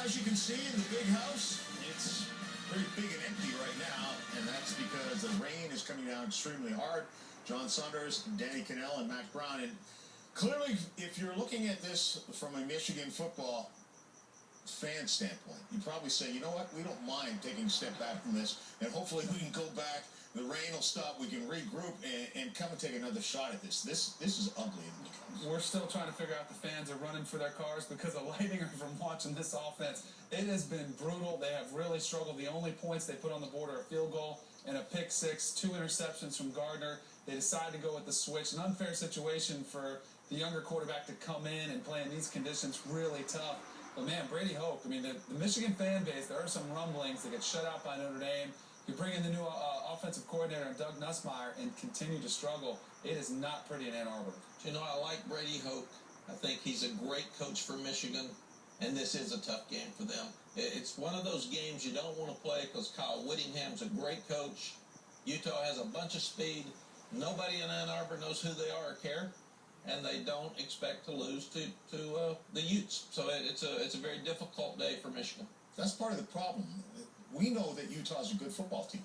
as you can see in the big house, it's pretty big and empty right now, and that's because the rain is coming down extremely hard. John Saunders, Danny Kanell, and Matt Brown. And clearly, if you're looking at this from a Michigan football fan standpoint, you probably say, you know what, we don't mind taking a step back from this, and hopefully we can go back. The rain will stop. We can regroup and come and take another shot at this. This is ugly. We're still trying to figure out the fans are running for their cars because of lighting or from watching this offense. It has been brutal. They have really struggled. The only points they put on the board are a field goal and a pick six, 2 interceptions from Gardner. They decided to go with the switch. An unfair situation for the younger quarterback to come in and play in these conditions, really tough. But man, Brady Hoke, I mean, the Michigan fan base, there are some rumblings. They get shut out by Notre Dame. You bring in the new offensive coordinator, Doug Nussmeier, and continue to struggle. It is not pretty in Ann Arbor. You know, I like Brady Hoke. I think he's a great coach for Michigan, and this is a tough game for them. It's one of those games you don't want to play because Kyle Whittingham's a great coach. Utah has a bunch of speed. Nobody in Ann Arbor knows who they are or care, and they don't expect to lose to the Utes. So it's a very difficult day for Michigan. That's part of the problem. We know that Utah's a good football team.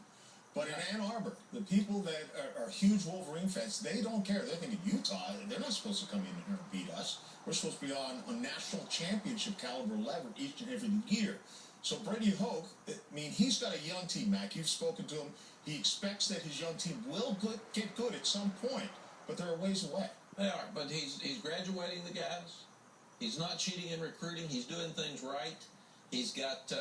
But in Ann Arbor, the people that are huge Wolverine fans, they don't care. They're thinking, Utah, they're not supposed to come in here and beat us. We're supposed to be on national championship caliber level each and every year. So Brady Hoke, I mean, he's got a young team, Mac. You've spoken to him. He expects that his young team will get good at some point, but they're a ways away. They are, but he's graduating the guys. He's not cheating in recruiting. He's doing things right. He's got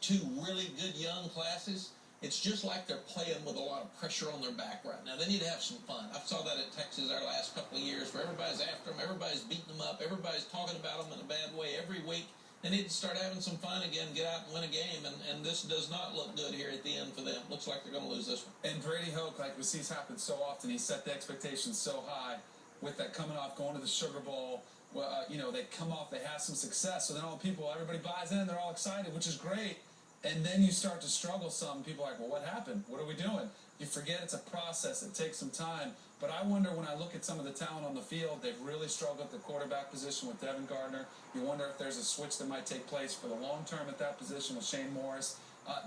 2 really good young classes. It's just like they're playing with a lot of pressure on their back right now. They need to have some fun. I saw that at Texas our last couple of years where everybody's after them, everybody's beating them up, everybody's talking about them in a bad way every week. They need to start having some fun again, get out and win a game, and this does not look good here at the end for them. Looks like they're going to lose this one. And Brady Hoke, like we see happen so often, he set the expectations so high with that coming off, going to the Sugar Bowl. Well, you know, they come off, they have some success, so then everybody buys in, they're all excited, which is great. And then you start to struggle some. People are like, well, what happened? What are we doing? You forget it's a process. It takes some time. But I wonder, when I look at some of the talent on the field, they've really struggled at the quarterback position with Devin Gardner. You wonder if there's a switch that might take place for the long term at that position with Shane Morris.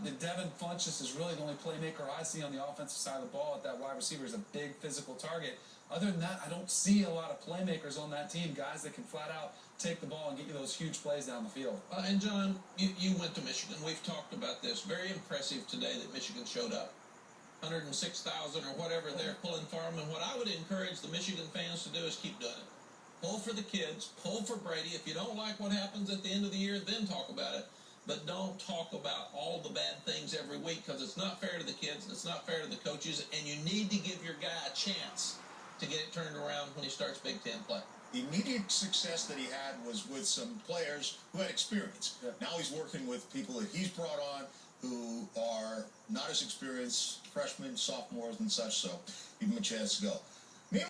The Devin Funchess is really the only playmaker I see on the offensive side of the ball at that wide receiver. Is a big physical target. Other than that, I don't see a lot of playmakers on that team, guys that can flat out take the ball and get you those huge plays down the field. And John, you went to Michigan. We've talked about this. Very impressive today that Michigan showed up. 106,000 or whatever they're pulling for them. And what I would encourage the Michigan fans to do is keep doing it. Pull for the kids. Pull for Brady. If you don't like what happens at the end of the year, then talk about it. But don't talk about all the bad things every week because it's not fair to the kids. It's not fair to the coaches. And you need to give your guy a chance to get it turned around when he starts Big Ten play. The immediate success that he had was with some players who had experience. Yeah. Now he's working with people that he's brought on who are not as experienced, freshmen, sophomores, and such, so give him a chance to go.